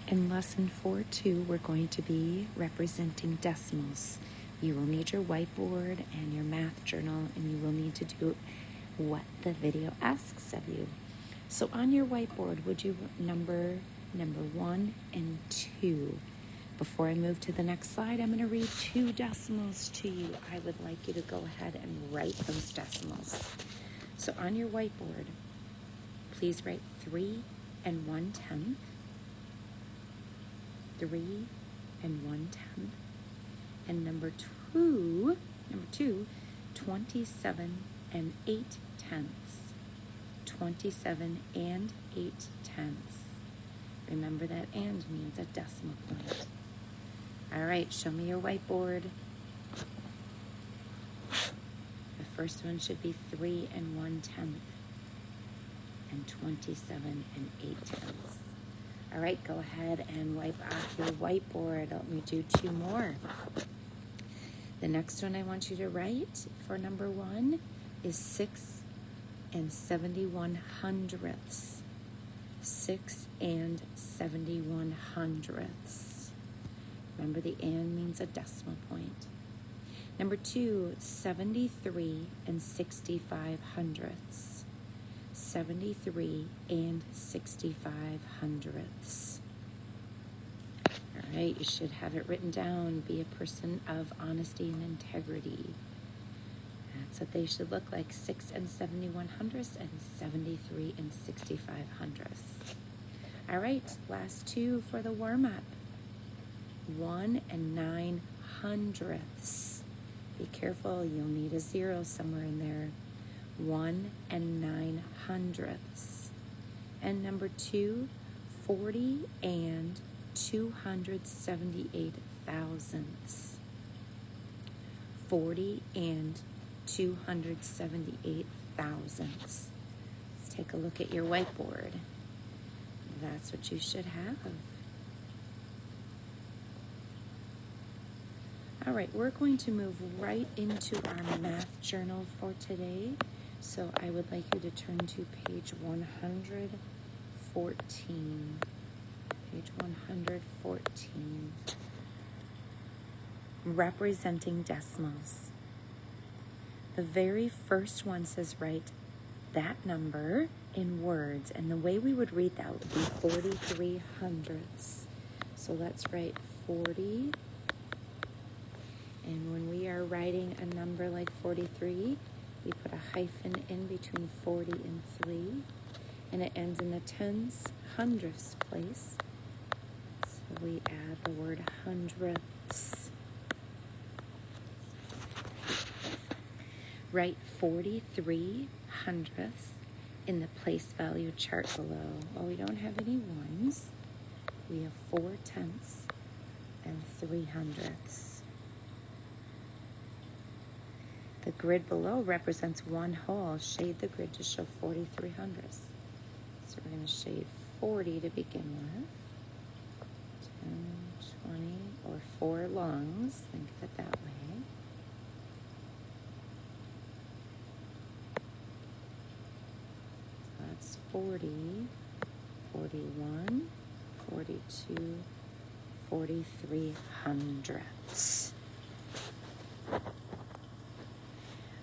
In lesson 4.2, we're going to be representing decimals. You will need your whiteboard and your math journal, and you will need to do what the video asks of you. So on your whiteboard, would you number 1 and 2? Before I move to the next slide, I'm going to read 2 decimals to you. I would like you to go ahead and write those decimals. So on your whiteboard, please write 3 and 1/10. 3 and 1/10. And number two, 27 and 8/10. 27 and 8/10. Remember that and means a decimal point. All right, show me your whiteboard. The first one should be 3 and 1/10 and 27 and 8/10. All right, go ahead and wipe off your whiteboard. Let me do 2 more. The next one I want you to write for number 1 is 6 and 71/100ths. 6 and 71/100ths. Remember, the and means a decimal point. Number 2, 73 and 65/100ths. 73 and 65/100ths. All right, you should have it written down. Be a person of honesty and integrity. That's what they should look like. 6 and 71/100ths and 73 and 65/100ths. All right, last 2 for the warm-up. 1 and 9/100ths. Be careful, you'll need a 0 somewhere in there. 1 and 9/100ths. And number 2, 40 and 278,000ths. 40 and 278,000ths. Let's take a look at your whiteboard. That's what you should have. All right, we're going to move right into our math journal for today. So I would like you to turn to page 114. Page 114. Representing decimals. The very first one says write that number in words. And the way we would read that would be 43/100ths. So let's write 40. And when we are writing a number like 43, we put a hyphen in between 40 and 3, and it ends in the tens, hundredths place. So we add the word hundredths. Write 43/100ths in the place value chart below. Well, we don't have any ones. We have 4/10ths and 3/100ths. The grid below represents 1 whole. Shade the grid to show 43/100ths. So we're going to shade 40 to begin with. 10, 20, or 4 longs. Think of it that way. So that's 40, 41, 42, 43/100ths.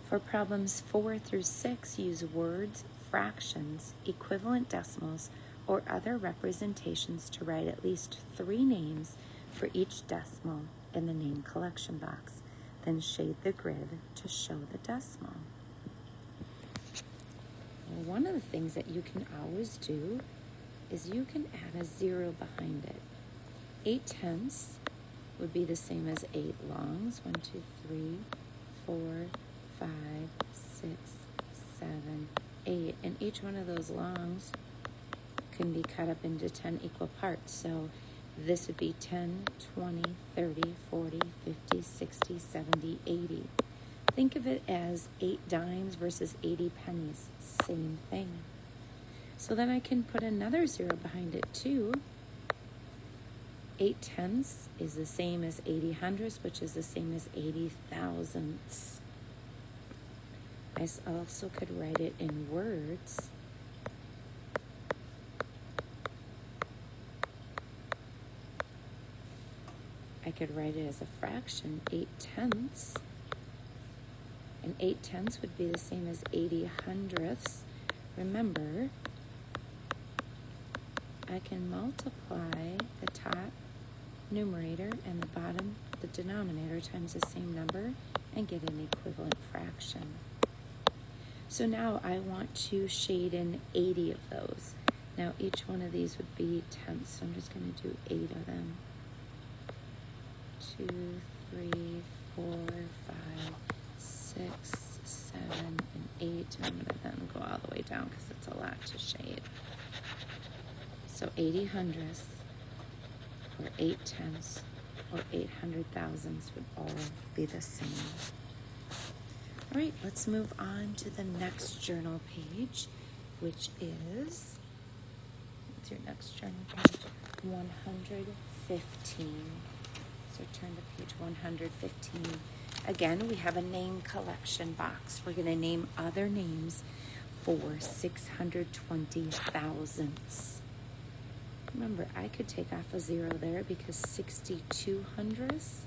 For problems 4 through 6, use words, fractions, equivalent decimals, or other representations to write at least 3 names for each decimal in the name collection box. Then shade the grid to show the decimal. Well, one of the things that you can always do is you can add a 0 behind it. 8/10ths would be the same as 8 longs. 1, 2, 3, 4, 5, 6, 7, 8. And each one of those longs can be cut up into 10 equal parts. So this would be 10, 20, 30, 40, 50, 60, 70, 80. Think of it as 8 dimes versus 80 pennies. Same thing. So then I can put another 0 behind it too. 8/10ths is the same as 80/100ths, which is the same as 80,000ths. I also could write it in words. I could write it as a fraction, 8/10. And 8/10 would be the same as 80/100ths. Remember, I can multiply the top numerator and the bottom, the denominator, times the same number and get an equivalent fraction. So now I want to shade in 80 of those. Now each one of these would be tenths, so I'm just going to do 8 of them. 2, 3, 4, 5, 6, 7, and 8. I'm going to then go all the way down because it's a lot to shade. So 80/100ths, or 8/10ths, or 800,000ths would all be the same. All right, let's move on to the next journal page, which is, what's your next journal page? 115. So turn to page 115. Again, we have a name collection box. We're going to name other names for 620,000ths. Remember, I could take off a 0 there because 62/100ths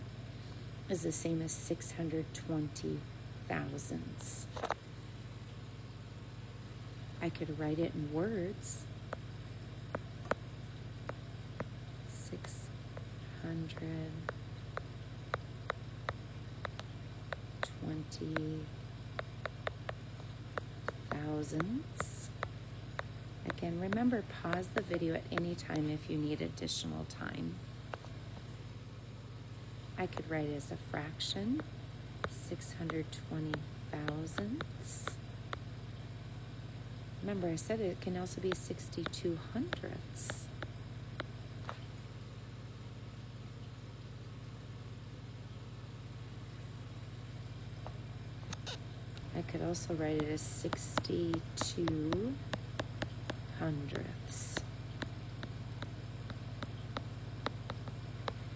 is the same as 620,000ths. I could write it in words. 620,000ths. Again, remember, pause the video at any time if you need additional time. I could write it as a fraction, 620,000ths. Remember, I said it can also be 62/100ths. I could also write it as 62/100ths.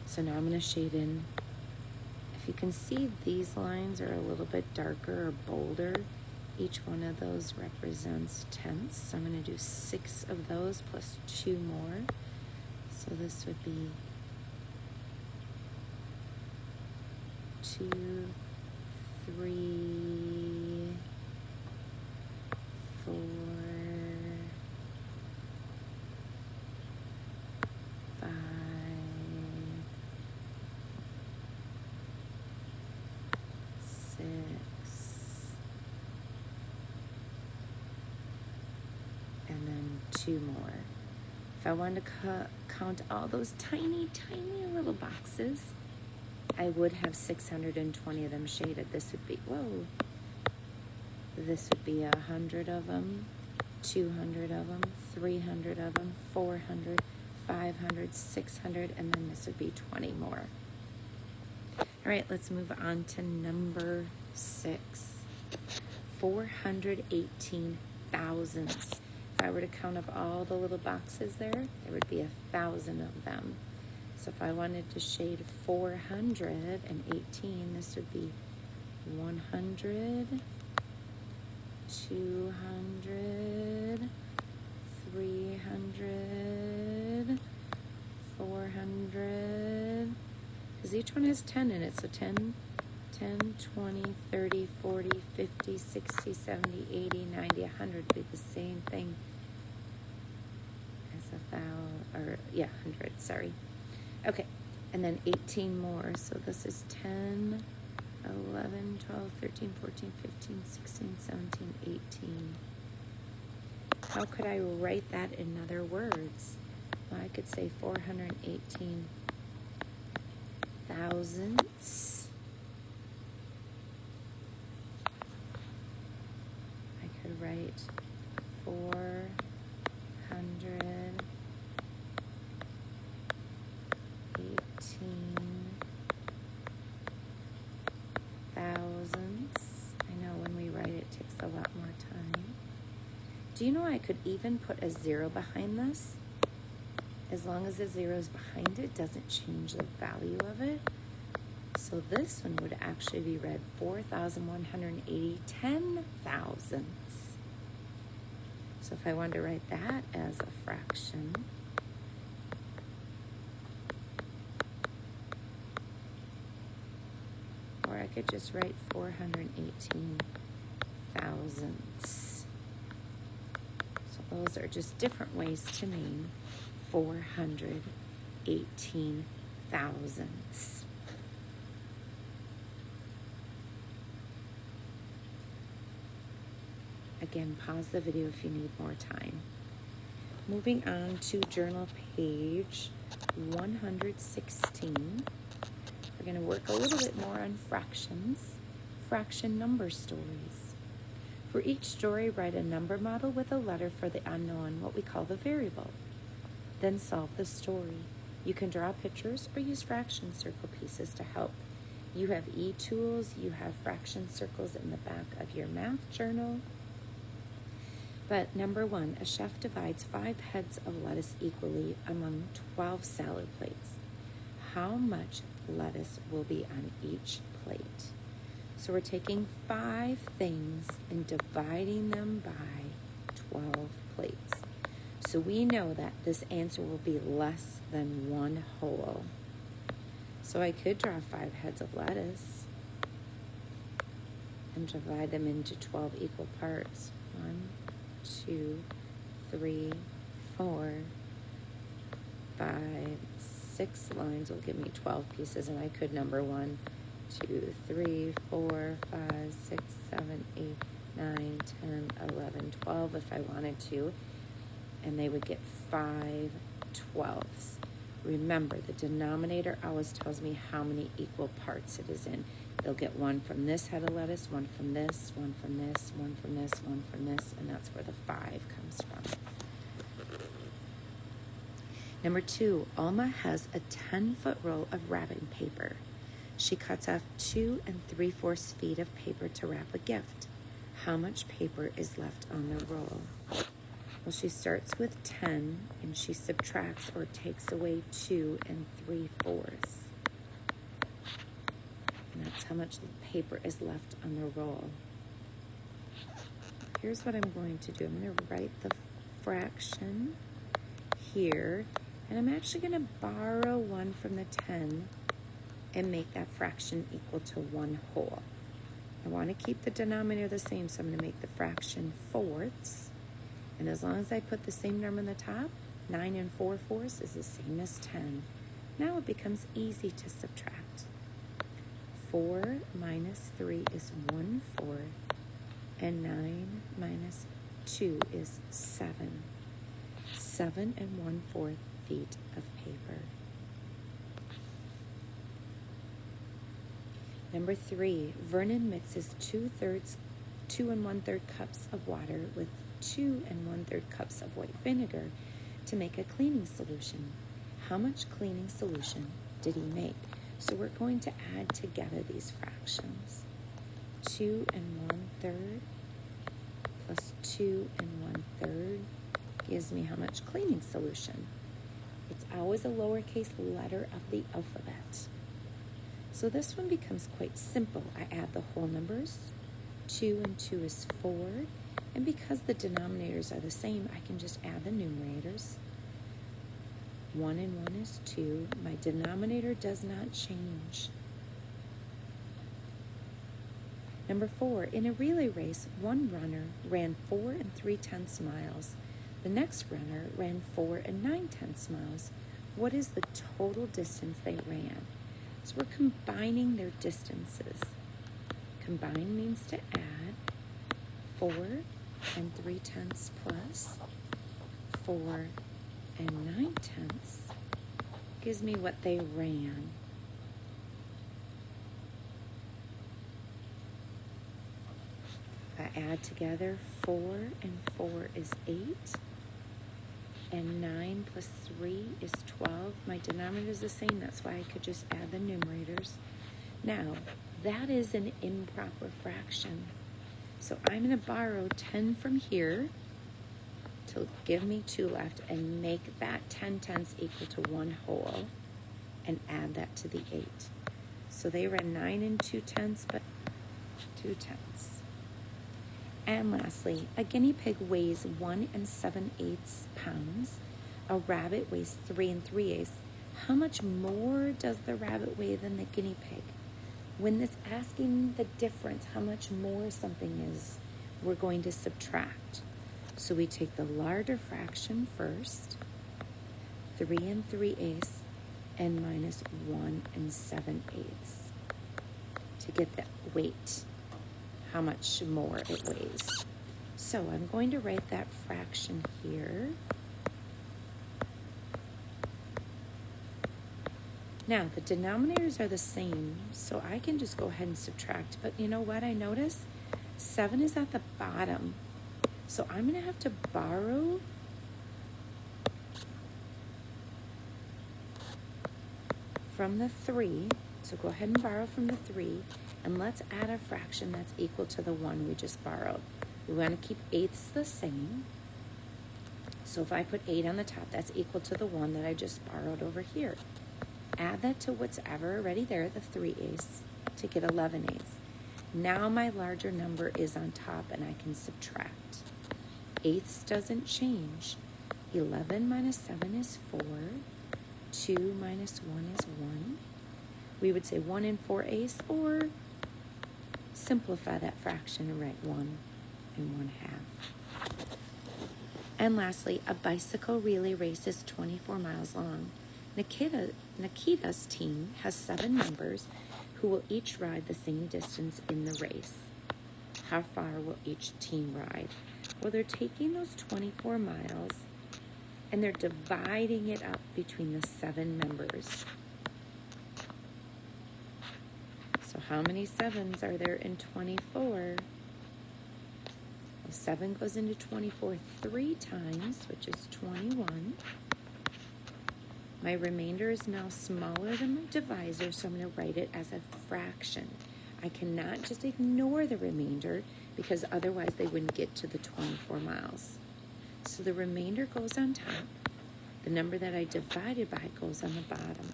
So now I'm going to shade in. If you can see, these lines are a little bit darker or bolder. Each one of those represents tenths. So I'm going to do 6 of those plus 2 more. So this would be 2, 3, 4, 5, 6, and then 2 more. If I wanted to count all those tiny, tiny little boxes, I would have 620 of them shaded. This would be, whoa, this would be 100 of them, 200 of them, 300 of them, 400, 500, 600, and then this would be 20 more. All right, let's move on to number 6. 418,000ths. If I were to count up all the little boxes there would be 1,000 of them. So if I wanted to shade 418, this would be 100, 200, 300, 400, because each one has 10 in it, so 10, 20, 30, 40, 50, 60, 70, 80, 90, 100 would be the same thing as 100, sorry. Okay, and then 18 more, so this is 10, 11, 12, 13, 14, 15, 16, 17, 18. How could I write that in other words? Well, I could say 418,000ths. I could write 418,000ths. I know when we write it takes a lot more time. Do you know I could even put a 0 behind this? As long as the 0 is behind it, doesn't change the value of it. So this one would actually be read 4,180 10,000ths. So if I wanted to write that as a fraction, could just write 418 thousandths. So those are just different ways to name 418 thousandths. Again, pause the video if you need more time. Moving on to journal page 116. We're going to work a little bit more on fractions, fraction number stories. For each story, write a number model with a letter for the unknown, what we call the variable. Then solve the story. You can draw pictures or use fraction circle pieces to help. You have e-tools, you have fraction circles in the back of your math journal. But number 1, a chef divides 5 heads of lettuce equally among 12 salad plates. How much lettuce will be on each plate? So we're taking 5 things and dividing them by 12 plates. So we know that this answer will be less than 1 whole. So I could draw 5 heads of lettuce and divide them into 12 equal parts. 1, 2, 3, 4, 5, 6 lines will give me 12 pieces, and I could number 1, 2, 3, 4, 5, 6, 7, 8, 9, 10, 11, 12 if I wanted to, and they would get 5 12ths. Remember, the denominator always tells me how many equal parts it is in. They'll get 1 from this head of lettuce, 1 from this, 1 from this, 1 from this, 1 from this, and that's where the 5 comes from. Number 2, Alma has a 10-foot roll of wrapping paper. She cuts off 2 3/4 feet of paper to wrap a gift. How much paper is left on the roll? Well, she starts with 10 and she subtracts or takes away 2 3/4. And that's how much paper is left on the roll. Here's what I'm going to do. I'm going to write the fraction here, and I'm actually going to borrow 1 from the 10 and make that fraction equal to 1 whole. I want to keep the denominator the same, so I'm going to make the fraction fourths. And as long as I put the same number in the top, 9 4/4 is the same as 10. Now it becomes easy to subtract. 4 minus 3 is 1/4, and 9 minus 2 is 7. 7 1/4 feet of paper. Number 3, Vernon mixes 2 1/3 cups of water with 2 1/3 cups of white vinegar to make a cleaning solution. How much cleaning solution did he make? So we're going to add together these fractions. 2 1/3 plus 2 1/3 gives me how much cleaning solution? It's always a lowercase letter of the alphabet. So this one becomes quite simple. I add the whole numbers. 2 and 2 is 4. And because the denominators are the same, I can just add the numerators. 1 and 1 is 2. My denominator does not change. Number 4, in a relay race, one runner ran 4 3/10 miles. The next runner ran 4 9/10 miles. What is the total distance they ran? So we're combining their distances. Combine means to add. 4 3/10 plus 4 9/10 gives me what they ran. If I add together, 4 and 4 is 8, and 9 plus 3 is 12. My denominator is the same, that's why I could just add the numerators. Now, that is an improper fraction. So I'm going to borrow 10 from here to give me 2 left and make that 10/10 equal to 1 whole and add that to the 8. So they ran 9 2/10, but 2/10. And lastly, a guinea pig weighs 1 7/8 pounds. A rabbit weighs 3 3/8. How much more does the rabbit weigh than the guinea pig? When it's asking the difference, how much more something is, we're going to subtract. So we take the larger fraction first, 3 3/8, and minus 1 7/8 to get the weight, how much more it weighs. So I'm going to write that fraction here. Now, the denominators are the same, so I can just go ahead and subtract. But you know what I notice? 7 is at the bottom. So I'm going to have to borrow from the 3. So go ahead and borrow from the 3. And let's add a fraction that's equal to the 1 we just borrowed. We want to keep eighths the same. So if I put 8 on the top, that's equal to the 1 that I just borrowed over here. Add that to what's ever already there, the 3/8, to get 11/8. Now my larger number is on top and I can subtract. Eighths doesn't change. 11 minus 7 is 4. 2 minus 1 is 1. We would say 1 4/8, or simplify that fraction and write 1 1/2. And lastly, a bicycle relay race is 24 miles long. Nikita's team has 7 members who will each ride the same distance in the race. How far will each team ride? Well, they're taking those 24 miles and they're dividing it up between the 7 members. So how many 7s are there in 24? Well, 7 goes into 24 3 times, which is 21. My remainder is now smaller than my divisor, so I'm going to write it as a fraction. I cannot just ignore the remainder because otherwise they wouldn't get to the 24 miles. So the remainder goes on top. The number that I divided by goes on the bottom.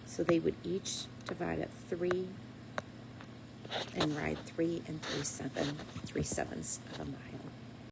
So they would each divide up 3 and ride 3 3/7 of a mile.